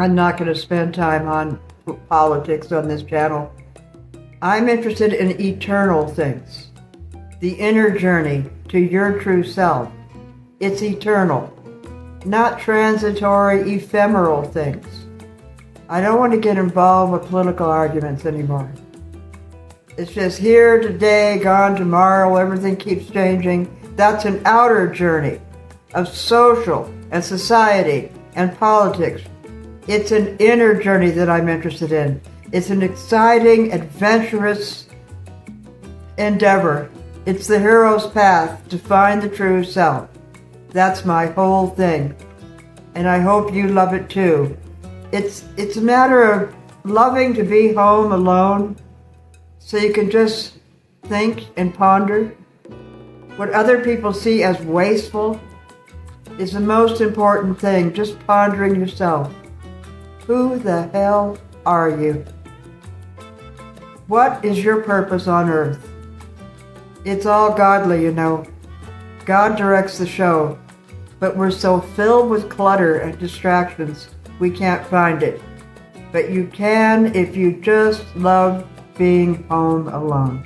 I'm not going to spend time on politics on this channel. I'm interested in eternal things. The inner journey to your true self. It's eternal, not transitory, ephemeral things. I don't want to get involved with political arguments anymore. It's just here today, gone tomorrow, everything keeps changing. That's an outer journey of social and society and politics. It's an inner journey that I'm interested in. It's an exciting, adventurous endeavor. It's the hero's path to find the true self. That's my whole thing. And I hope you love it too. It's a matter of loving to be home alone so you can just think and ponder. What other people see as wasteful is the most important thing, just pondering yourself. Who the hell are you? What is your purpose on earth? It's all godly, you know. God directs the show, but we're so filled with clutter and distractions, we can't find it. But you can if you just love being home alone.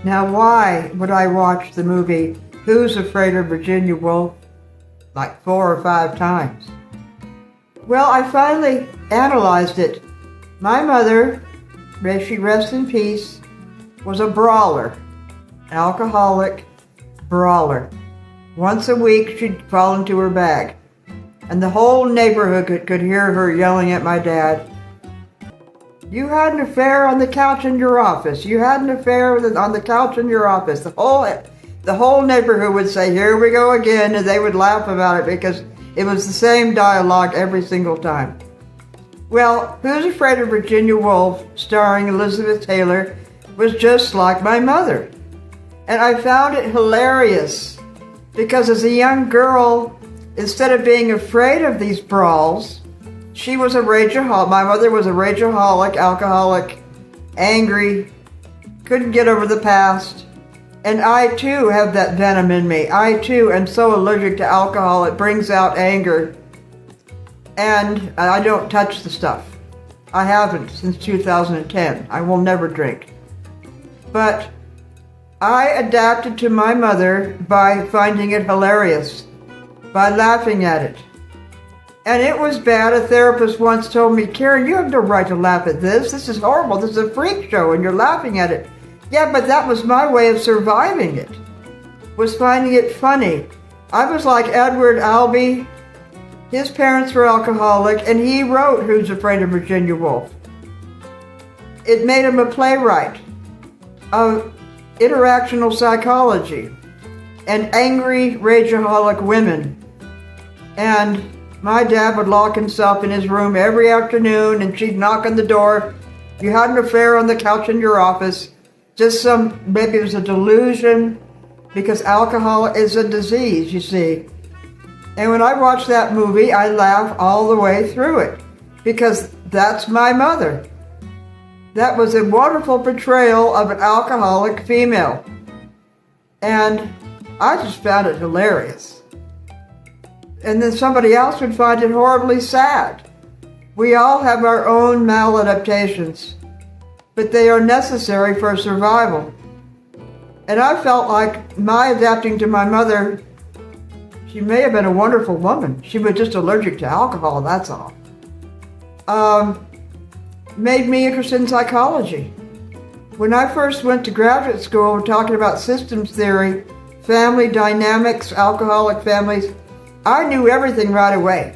Now, why would I watch the movie Who's Afraid of Virginia Woolf like 4 or 5 times? Well, I finally analyzed it. My mother, may she rest in peace, was a brawler, alcoholic brawler. Once a week, she'd fall into her bag, and the whole neighborhood could hear her yelling at my dad. You had an affair on the couch in your office. You had an affair on the couch in your office. The whole neighborhood would say, here we go again, and they would laugh about it because it was the same dialogue every single time. Well, Who's Afraid of Virginia Woolf, starring Elizabeth Taylor, was just like my mother. And I found it hilarious because as a young girl, instead of being afraid of these brawls, she was a rageaholic. My mother was a rageaholic, alcoholic, angry, couldn't get over the past. And I too have that venom in me. I too am so allergic to alcohol, it brings out anger. And I don't touch the stuff. I haven't since 2010. I will never drink. But I adapted to my mother by finding it hilarious, by laughing at it. And it was bad. A therapist once told me, Karen, you have no right to laugh at this. This is horrible. This is a freak show and you're laughing at it. Yeah, but that was my way of surviving it, was finding it funny. I was like Edward Albee. His parents were alcoholic, and he wrote Who's Afraid of Virginia Woolf. It made him a playwright of interactional psychology and angry, rageaholic women. And my dad would lock himself in his room every afternoon, and she'd knock on the door. You had an affair on the couch in your office. Maybe it was a delusion, because alcohol is a disease, you see. And when I watch that movie, I laugh all the way through it, because that's my mother. That was a wonderful portrayal of an alcoholic female. And I just found it hilarious. And then somebody else would find it horribly sad. We all have our own maladaptations, but they are necessary for survival. And I felt like my adapting to my mother, she may have been a wonderful woman. She was just allergic to alcohol, that's all. Made me interested in psychology. When I first went to graduate school talking about systems theory, family dynamics, alcoholic families, I knew everything right away.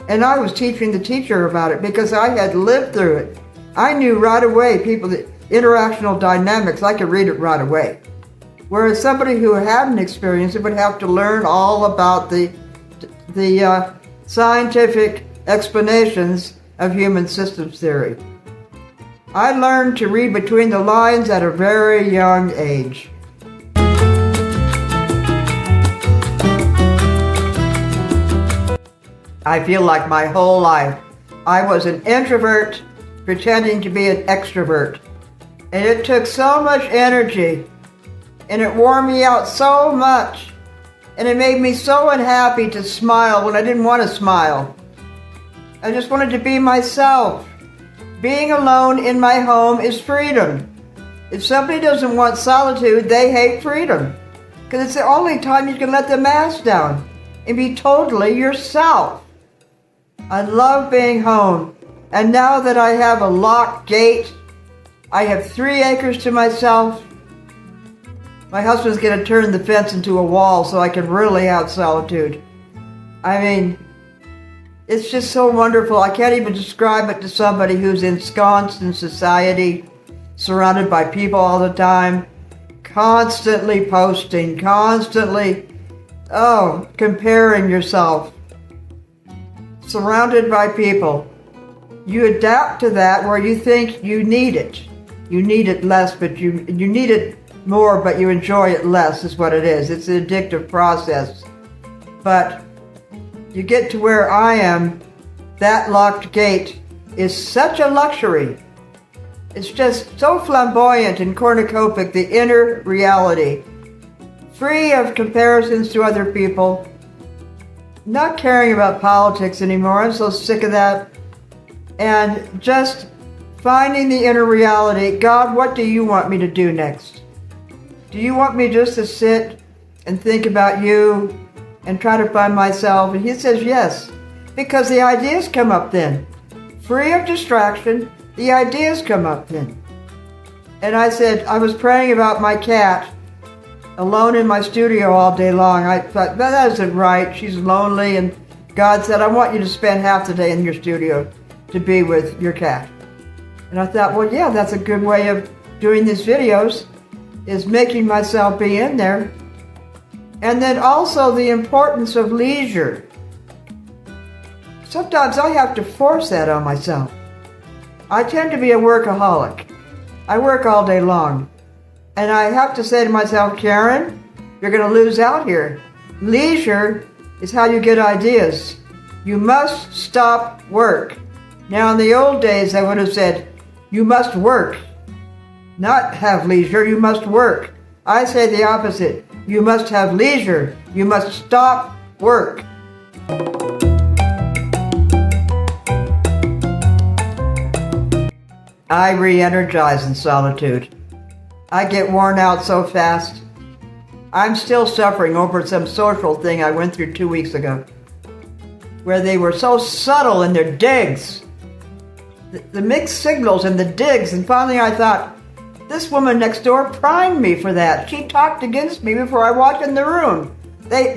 And I was teaching the teacher about it because I had lived through it. I knew right away interactional dynamics, I could read it right away. Whereas somebody who hadn't experienced it would have to learn all about the scientific explanations of human systems theory. I learned to read between the lines at a very young age. I feel like my whole life I was an introvert pretending to be an extrovert. And it took so much energy, and it wore me out so much And it made me so unhappy to smile when I didn't want to smile. I just wanted to be myself. Being alone in my home is freedom. If somebody doesn't want solitude, they hate freedom. Because it's the only time you can let the mask down and be totally yourself. I love being home. And now that I have a locked gate, I have 3 acres to myself. My husband's going to turn the fence into a wall so I can really have solitude. I mean, it's just so wonderful. I can't even describe it to somebody who's ensconced in society, surrounded by people all the time, constantly posting, constantly, comparing yourself, surrounded by people. You adapt to that where you think you need it. You need it less, but you need it more, but you enjoy it less is what it is. It's an addictive process. But you get to where I am, that locked gate is such a luxury. It's just so flamboyant and cornucopic, the inner reality. Free of comparisons to other people. Not caring about politics anymore. I'm so sick of that. And just finding the inner reality. God, what do you want me to do next? Do you want me just to sit and think about you and try to find myself? And he says yes, because the ideas come up then. Free of distraction, the ideas come up then. And I said, I was praying about my cat alone in my studio all day long. I thought, that isn't right. She's lonely. And God said, I want you to spend half the day in your studio to be with your cat. And I thought, well, yeah, that's a good way of doing these videos, is making myself be in there. And then also the importance of leisure. Sometimes I have to force that on myself. I tend to be a workaholic. I work all day long. And I have to say to myself, Karen, you're going to lose out here. Leisure is how you get ideas. You must stop work. Now, in the old days, I would have said, you must work. Not have leisure, you must work. I say the opposite. You must have leisure. You must stop work. I re-energize in solitude. I get worn out so fast. I'm still suffering over some social thing I went through 2 weeks ago, where they were so subtle in their digs. The mixed signals and the digs, and finally I thought, this woman next door primed me for that. She talked against me before I walked in the room.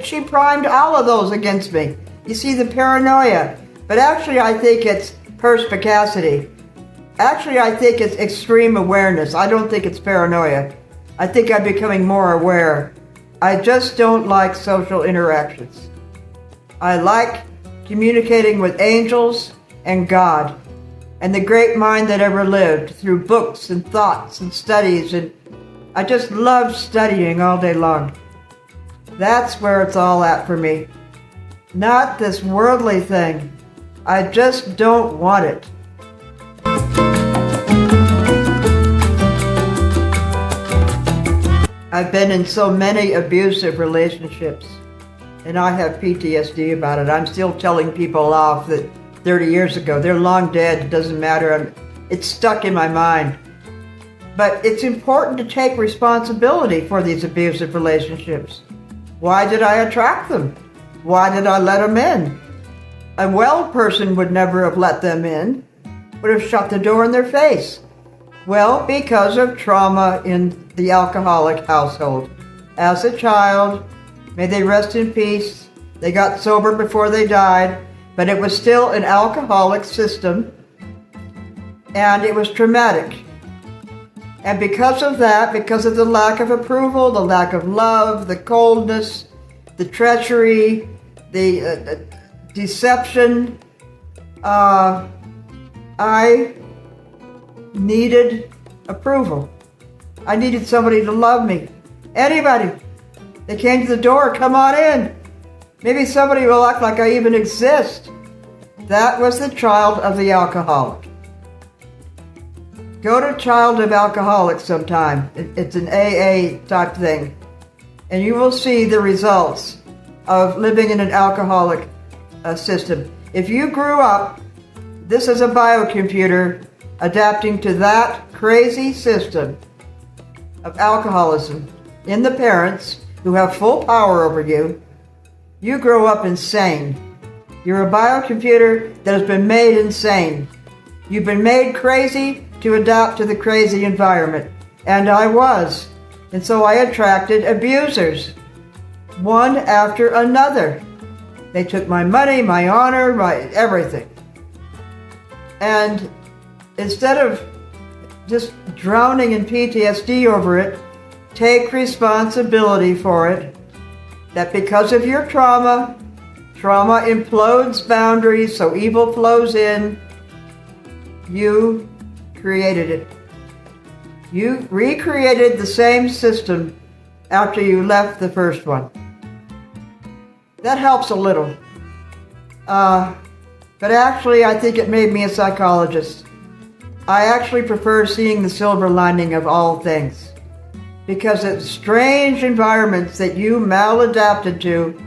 She primed all of those against me. You see the paranoia. But actually I think it's perspicacity. Actually I think it's extreme awareness. I don't think it's paranoia. I think I'm becoming more aware. I just don't like social interactions. I like communicating with angels and God and the great mind that ever lived through books and thoughts and studies, and I just love studying all day long. That's where it's all at for me. Not this worldly thing. I just don't want it. I've been in so many abusive relationships, and I have PTSD about it. I'm still telling people off that 30 years ago, they're long dead, it doesn't matter. It's stuck in my mind. But it's important to take responsibility for these abusive relationships. Why did I attract them? Why did I let them in? A well person would never have let them in, would have shut the door in their face. Well, because of trauma in the alcoholic household. As a child, may they rest in peace, they got sober before they died, but it was still an alcoholic system, and it was traumatic. And because of that, because of the lack of approval, the lack of love, the coldness, the treachery, the deception, I needed approval. I needed somebody to love me. Anybody. They came to the door, come on in. Maybe somebody will act like I even exist. That was the child of the alcoholic. Go to Child of Alcoholics sometime. It's an AA type thing. And you will see the results. of living in an alcoholic system. If you grew up, this is a biocomputer adapting to that crazy system of alcoholism in the parents who have full power over you. You grow up insane. You're a biocomputer that has been made insane. You've been made crazy to adapt to the crazy environment. And I was. And so I attracted abusers, one after another. They took my money, my honor, my everything. And instead of just drowning in PTSD over it, take responsibility for it. That because of your trauma implodes boundaries, so evil flows in. You created it. You recreated the same system after you left the first one. That helps a little. But actually, I think it made me a psychologist. I actually prefer seeing the silver lining of all things. Because it's strange environments that you maladapted to.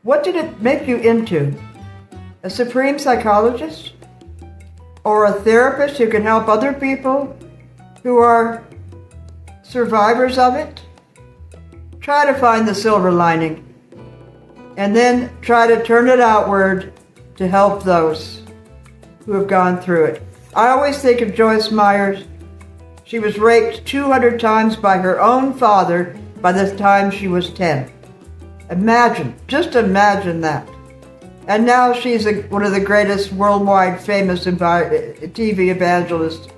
What did it make you into? A supreme psychologist? Or a therapist who can help other people who are survivors of it? Try to find the silver lining. And then try to turn it outward to help those who have gone through it. I always think of Joyce Myers. She was raped 200 times by her own father by the time she was 10. Just imagine that. And now she's one of the greatest worldwide famous TV evangelists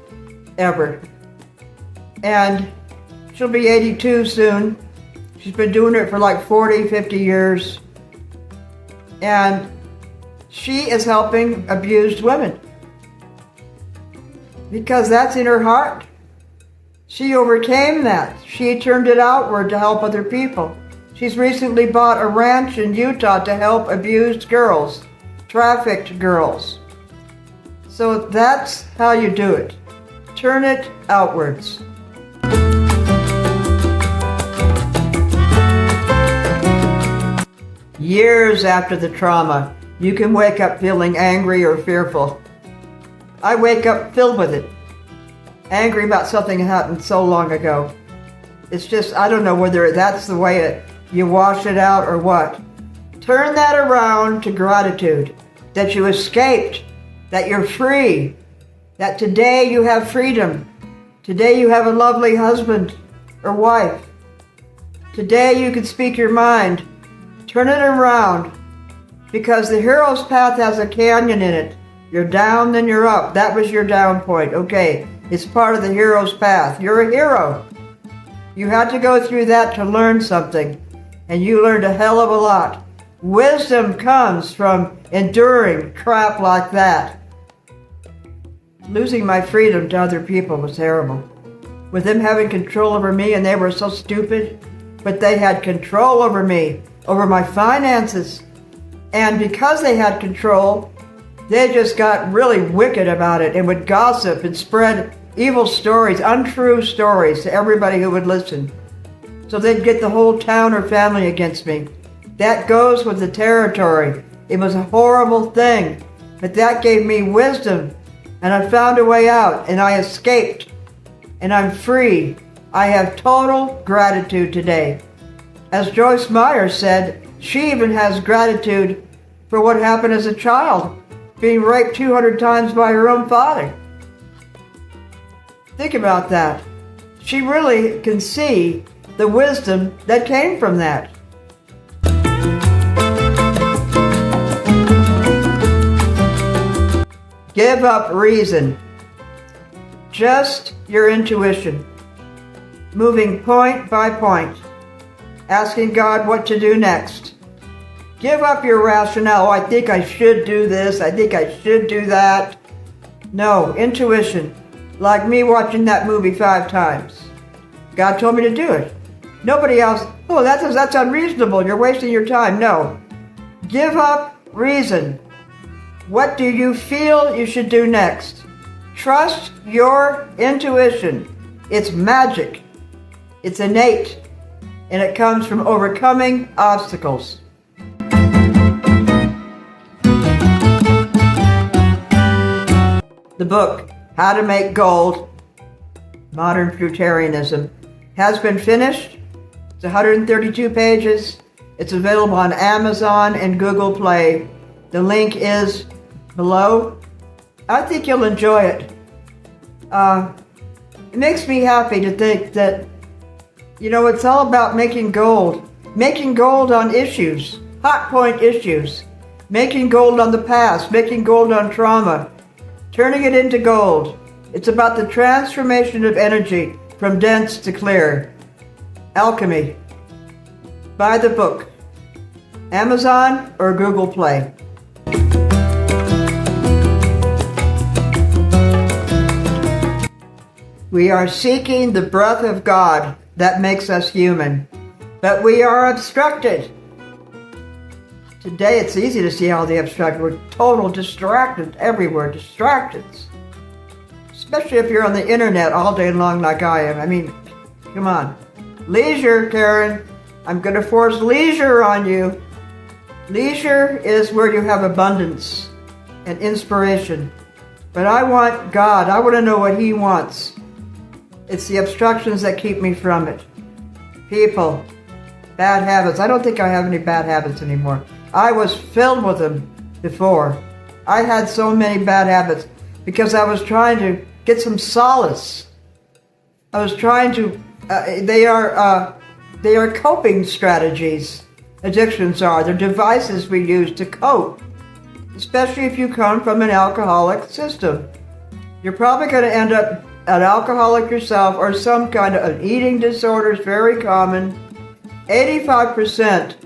ever. And she'll be 82 soon. She's been doing it for like 40, 50 years. And she is helping abused women. Because that's in her heart. She overcame that. She turned it outward to help other people. She's recently bought a ranch in Utah to help abused girls, trafficked girls. So that's how you do it. Turn it outwards. Years after the trauma, you can wake up feeling angry or fearful. I wake up filled with it. Angry about something that happened so long ago. It's just, I don't know whether that's the way you wash it out or what. Turn that around to gratitude. That you escaped. That you're free. That today you have freedom. Today you have a lovely husband or wife. Today you can speak your mind. Turn it around. Because the hero's path has a canyon in it. You're down, then you're up. That was your down point. Okay. It's part of the hero's path. You're a hero. You had to go through that to learn something, and you learned a hell of a lot. Wisdom comes from enduring crap like that. Losing my freedom to other people was terrible. With them having control over me, and they were so stupid, but they had control over me, over my finances. And because they had control, they just got really wicked about it and would gossip and spread evil stories, untrue stories to everybody who would listen. So they'd get the whole town or family against me. That goes with the territory. It was a horrible thing, but that gave me wisdom, and I found a way out, and I escaped, and I'm free. I have total gratitude today. As Joyce Myers said, she even has gratitude for what happened as a child, being raped 200 times by her own father. Think about that. She really can see the wisdom that came from that. Give up reason. Just your intuition. Moving point by point. Asking God what to do next. Give up your rationale. Oh, I think I should do this. I think I should do that. No, intuition. Like me watching that movie 5 times. God told me to do it. Nobody else, oh, that's unreasonable. You're wasting your time. No. Give up reason. What do you feel you should do next? Trust your intuition. It's magic. It's innate. And it comes from overcoming obstacles. The book, How to Make Gold, Modern Fruitarianism, has been finished. It's 132 pages. It's available on Amazon and Google Play. The link is below. I think you'll enjoy it. It makes me happy to think that, it's all about making gold. Making gold on issues, hot point issues. Making gold on the past, making gold on trauma. Turning it into gold. It's about the transformation of energy from dense to clear. Alchemy. Buy the book. Amazon or Google Play. We are seeking the breath of God that makes us human, but we are obstructed. Today it's easy to see how the obstructed. We're total distracted everywhere, distractions. Especially if you're on the internet all day long like I am. I mean, come on. Leisure, Karen. I'm going to force leisure on you. Leisure is where you have abundance and inspiration. But I want God. I want to know what He wants. It's the obstructions that keep me from it. People, bad habits. I don't think I have any bad habits anymore. I was filled with them before. I had so many bad habits because I was trying to get some solace. I was trying to, they are coping strategies. Addictions are. They're devices we use to cope, especially if you come from an alcoholic system. You're probably going to end up an alcoholic yourself or some kind of an eating disorder is very common. 85%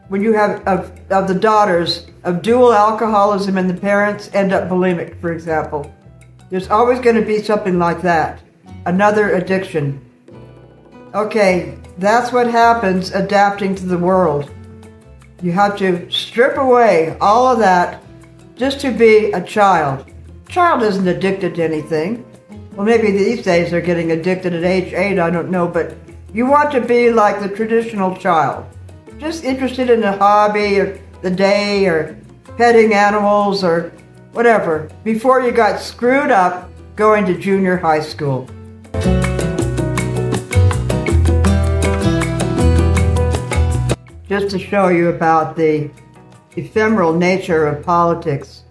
when you have of the daughters of dual alcoholism and the parents end up bulimic, for example. There's always going to be something like that. Another addiction. Okay, that's what happens adapting to the world. You have to strip away all of that just to be a child. Child isn't addicted to anything. Well, maybe these days they're getting addicted at age 8, I don't know, but you want to be like the traditional child. Just interested in a hobby or the day or petting animals or whatever, before you got screwed up going to junior high school. Just to show you about the ephemeral nature of politics,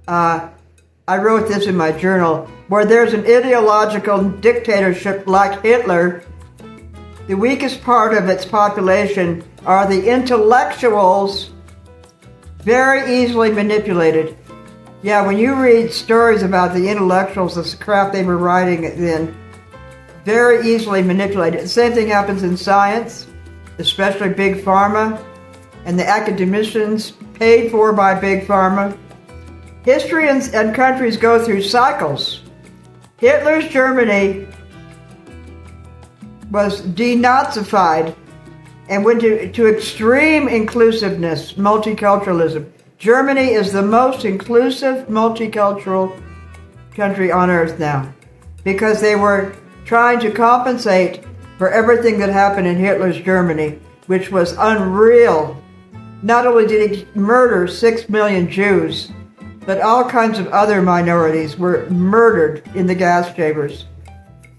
I wrote this in my journal. Where there's an ideological dictatorship like Hitler, the weakest part of its population are the intellectuals, very easily manipulated. Yeah, when you read stories about the intellectuals, the crap they were writing then, very easily manipulated. The same thing happens in science, especially Big Pharma, and the academicians paid for by Big Pharma. History and countries go through cycles. Hitler's Germany was denazified and went to extreme inclusiveness, multiculturalism. Germany is the most inclusive multicultural country on earth now because they were trying to compensate for everything that happened in Hitler's Germany, which was unreal. Not only did he murder 6 million Jews, but all kinds of other minorities were murdered in the gas chambers.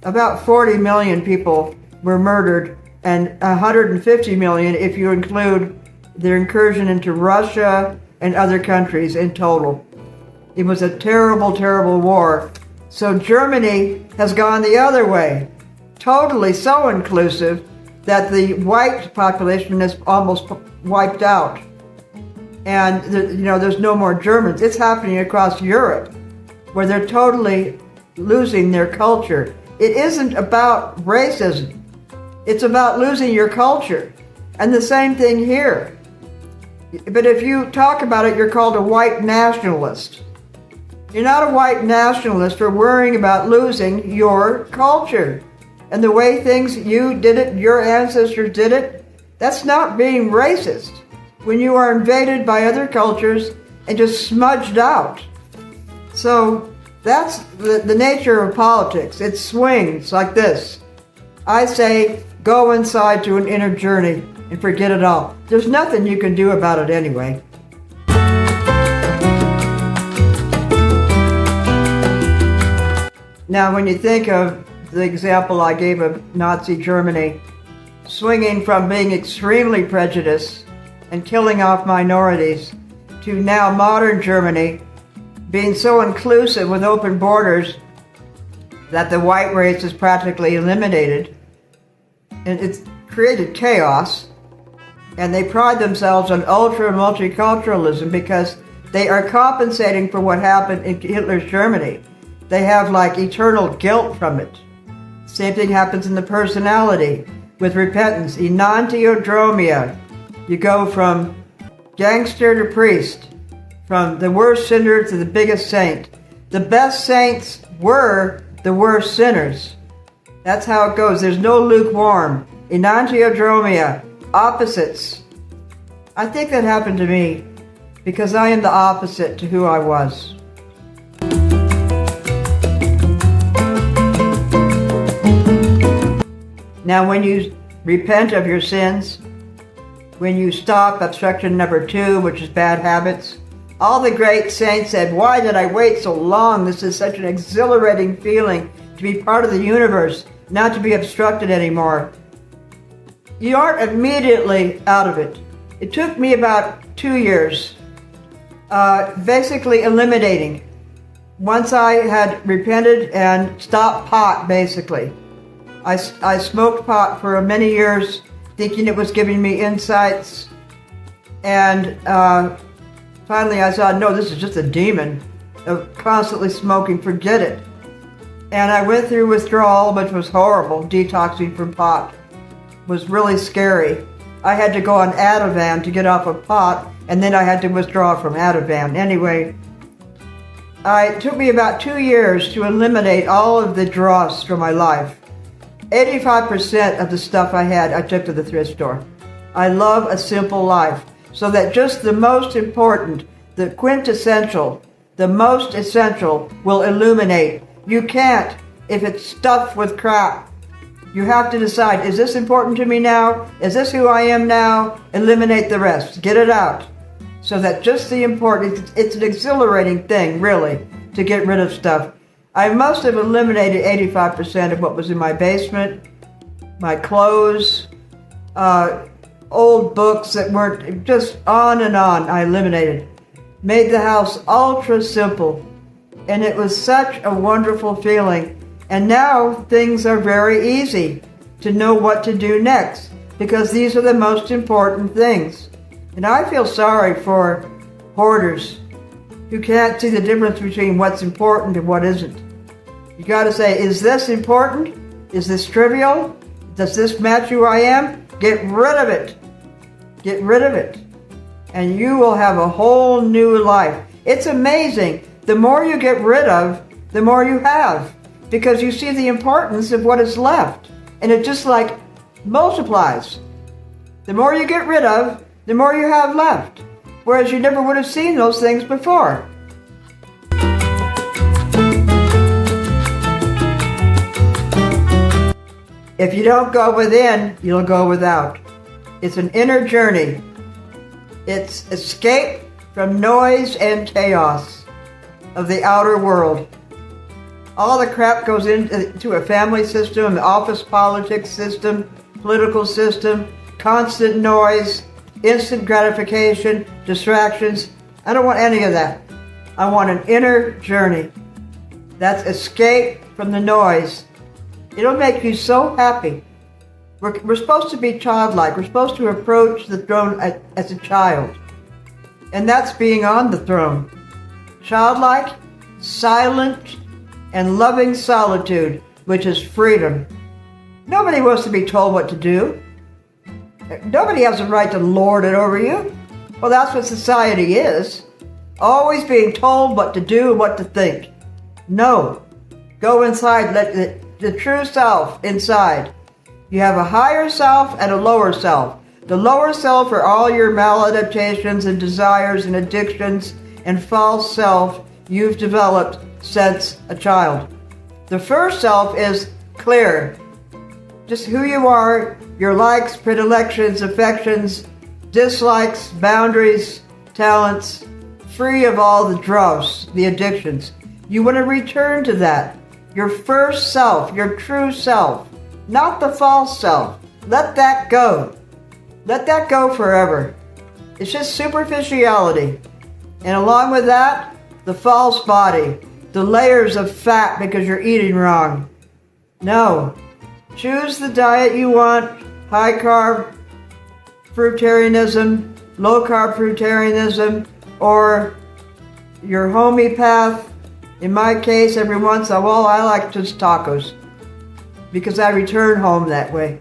About 40 million people were murdered, and 150 million if you include their incursion into Russia and other countries in total. It was a terrible, terrible war. So Germany has gone the other way, totally so inclusive that the white population is almost wiped out. And there's no more Germans. It's happening across Europe, where they're totally losing their culture. It isn't about racism. It's about losing your culture. And the same thing here. But if you talk about it, you're called a white nationalist. You're not a white nationalist for worrying about losing your culture. And the way things you did it, your ancestors did it, that's not being racist. When you are invaded by other cultures and just smudged out. So that's the nature of politics. It swings like this. I say, go inside to an inner journey and forget it all. There's nothing you can do about it anyway. Now, when you think of the example I gave of Nazi Germany, swinging from being extremely prejudiced and killing off minorities to now modern Germany being so inclusive with open borders that the white race is practically eliminated, and it's created chaos. And they pride themselves on ultra multiculturalism because they are compensating for what happened in Hitler's Germany. They have like eternal guilt from it. Same thing happens in the personality with repentance. Enantiodromia. You go from gangster to priest, from the worst sinner to the biggest saint. The best saints were the worst sinners. That's how it goes. There's no lukewarm. Enantiodromia. Opposites. I think that happened to me because I am the opposite to who I was. Now, when you repent of your sins, when you stop obstruction number 2, which is bad habits, all the great saints said, "Why did I wait so long? This is such an exhilarating feeling to be part of the universe, not to be obstructed anymore." You aren't immediately out of it. It took me about 2 years, basically eliminating. Once I had repented and stopped pot, basically. I smoked pot for many years, thinking it was giving me insights. And finally I saw, no, this is just a demon of constantly smoking, forget it. And I went through withdrawal, which was horrible. Detoxing from pot was really scary. I had to go on Ativan to get off of pot, and then I had to withdraw from Ativan. Anyway, it took me about 2 years to eliminate all of the dross from my life. 85% of the stuff I had, I took to the thrift store. I love a simple life, so that just the most important, the quintessential, the most essential will illuminate. You can't if it's stuffed with crap. You have to decide, is this important to me now? Is this who I am now? Eliminate the rest. Get it out. So that just the important, it's an exhilarating thing, really, to get rid of stuff. I must have eliminated 85% of what was in my basement, my clothes, old books that weren't, just on and on, I eliminated. Made the house ultra simple. And it was such a wonderful feeling. And now things are very easy to know what to do next, because these are the most important things. And I feel sorry for hoarders who can't see the difference between what's important and what isn't. You got to say, is this important? Is this trivial? Does this match who I am? Get rid of it. Get rid of it. And you will have a whole new life. It's amazing. The more you get rid of, the more you have, because you see the importance of what is left. And it just like multiplies. The more you get rid of, the more you have left. Whereas you never would have seen those things before. If you don't go within, you'll go without. It's an inner journey. It's escape from noise and chaos of the outer world. All the crap goes into a family system, the office politics system, political system, constant noise, instant gratification, distractions. I don't want any of that. I want an inner journey. That's escape from the noise. It'll make you so happy. We're supposed to be childlike. We're supposed to approach the throne as a child. And that's being on the throne. Childlike, silent, and loving solitude, which is freedom. Nobody wants to be told what to do. Nobody has a right to lord it over you. Well, that's what society is. Always being told what to do and what to think. No. Go inside, let the true self inside. You have a higher self and a lower self. The lower self are all your maladaptations and desires and addictions and false self you've developed since a child. The first self is clear. Just who you are, your likes, predilections, affections, dislikes, boundaries, talents, free of all the dross, the addictions. You want to return to that. Your first self, your true self, not the false self. Let that go. Let that go forever. It's just superficiality. And along with that, the false body, the layers of fat because you're eating wrong. No. Choose the diet you want, high carb fruitarianism, low carb fruitarianism, or your homeopath. In my case, every once in a while, I like just tacos because I return home that way.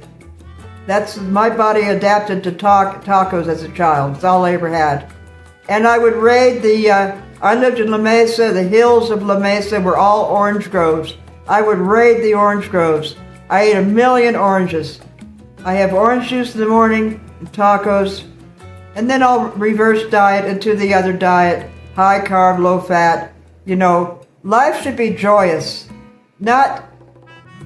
That's my body adapted to tacos as a child. It's all I ever had. And I would raid I lived in La Mesa. The hills of La Mesa were all orange groves. I would raid the orange groves. I ate 1 million oranges. I have orange juice in the morning and tacos. And then I'll reverse diet into the other diet, high carb, low fat. You know, life should be joyous, not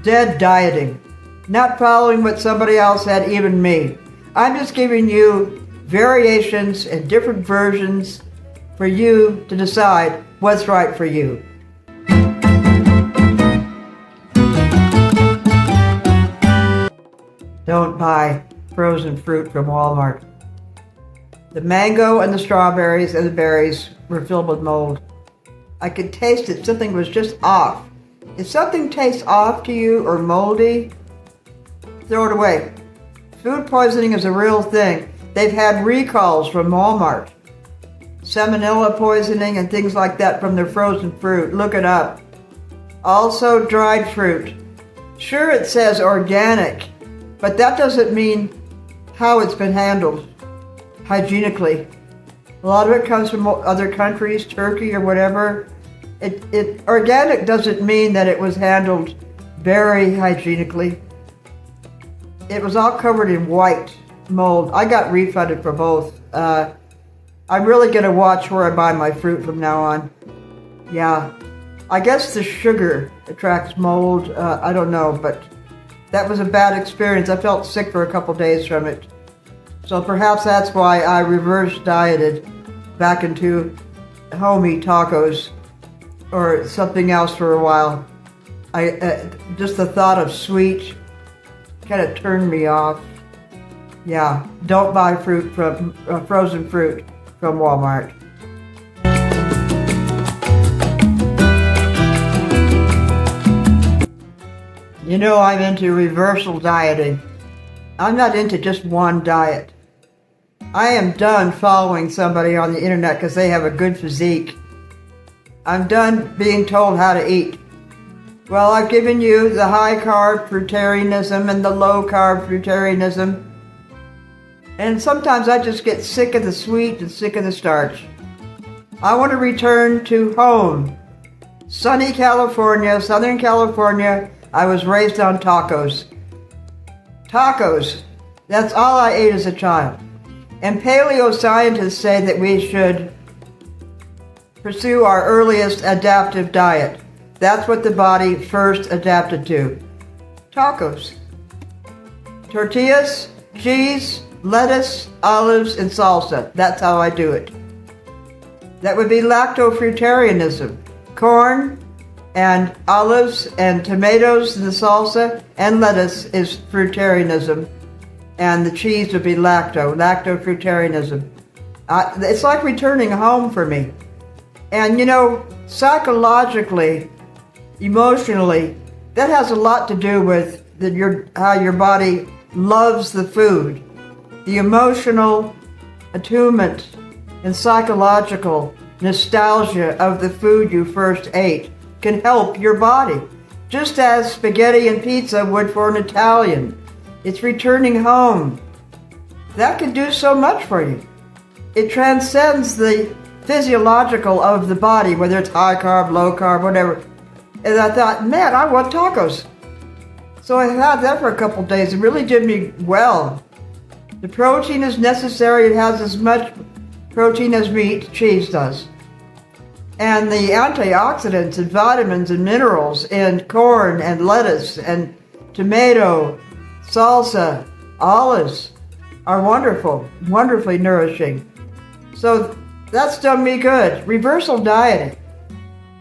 dead dieting, not following what somebody else had, even me. I'm just giving you variations and different versions for you to decide what's right for you. Don't buy frozen fruit from Walmart. The mango and the strawberries and the berries were filled with mold. I could taste it. Something was just off. If something tastes off to you or moldy, throw it away. Food poisoning is a real thing. They've had recalls from Walmart. Salmonella poisoning and things like that from their frozen fruit. Look it up. Also, dried fruit. Sure, it says organic, but that doesn't mean how it's been handled hygienically. A lot of it comes from other countries, Turkey or whatever. Organic doesn't mean that it was handled very hygienically. It was all covered in white mold. I got refunded for both. I'm really going to watch where I buy my fruit from now on. Yeah. I guess the sugar attracts mold. I don't know, but that was a bad experience. I felt sick for a couple days from it. So perhaps that's why I reverse dieted back into homey tacos or something else for a while. Just the thought of sweet kind of turned me off. Yeah, don't buy fruit from frozen fruit from Walmart. You know, I'm into reversal dieting. I'm not into just one diet. I am done following somebody on the internet because they have a good physique. I'm done being told how to eat. Well, I've given you the high carb fruitarianism and the low carb fruitarianism. And sometimes I just get sick of the sweet and sick of the starch. I want to return to home. Sunny California, Southern California. I was raised on tacos. Tacos. That's all I ate as a child. And paleo scientists say that we should pursue our earliest adaptive diet. That's what the body first adapted to. Tacos. Tortillas, cheese, lettuce, olives, and salsa. That's how I do it. That would be lacto-fruitarianism. Corn and olives and tomatoes in the salsa and lettuce is fruitarianism. And the cheese would be lacto-fruitarianism. It's like returning home for me. And you know, psychologically, emotionally, that has a lot to do with how your body loves the food. The emotional attunement and psychological nostalgia of the food you first ate can help your body, just as spaghetti and pizza would for an Italian. It's returning home. That can do so much for you. It transcends the physiological of the body, whether it's high carb, low carb, whatever. And I thought, man, I want tacos. So I had that for a couple days. It really did me well. The protein is necessary. It has as much protein as meat, cheese does. And the antioxidants and vitamins and minerals in corn and lettuce and tomato, salsa, olives are wonderful, wonderfully nourishing. So that's done me good. Reversal dieting.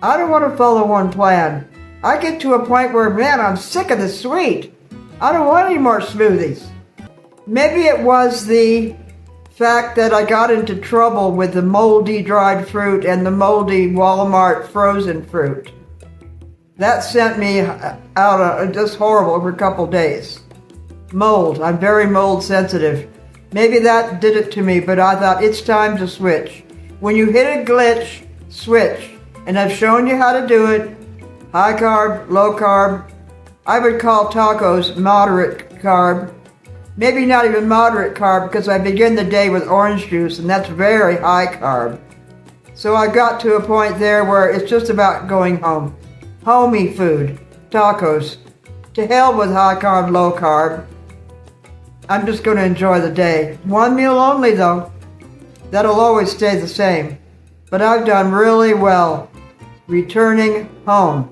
I don't want to follow one plan. I get to a point where, man, I'm sick of the sweet. I don't want any more smoothies. Maybe it was the fact that I got into trouble with the moldy dried fruit and the moldy Walmart frozen fruit. That sent me out just horrible for a couple days. Mold. I'm very mold sensitive. Maybe that did it to me, but I thought it's time to switch. When you hit a glitch, switch. And I've shown you how to do it. High carb, low carb. I would call tacos moderate carb. Maybe not even moderate carb because I begin the day with orange juice and that's very high carb. So I got to a point there where it's just about going home. Homey food, tacos. To hell with high carb, low carb. I'm just going to enjoy the day. One meal only though. That'll always stay the same. But I've done really well returning home.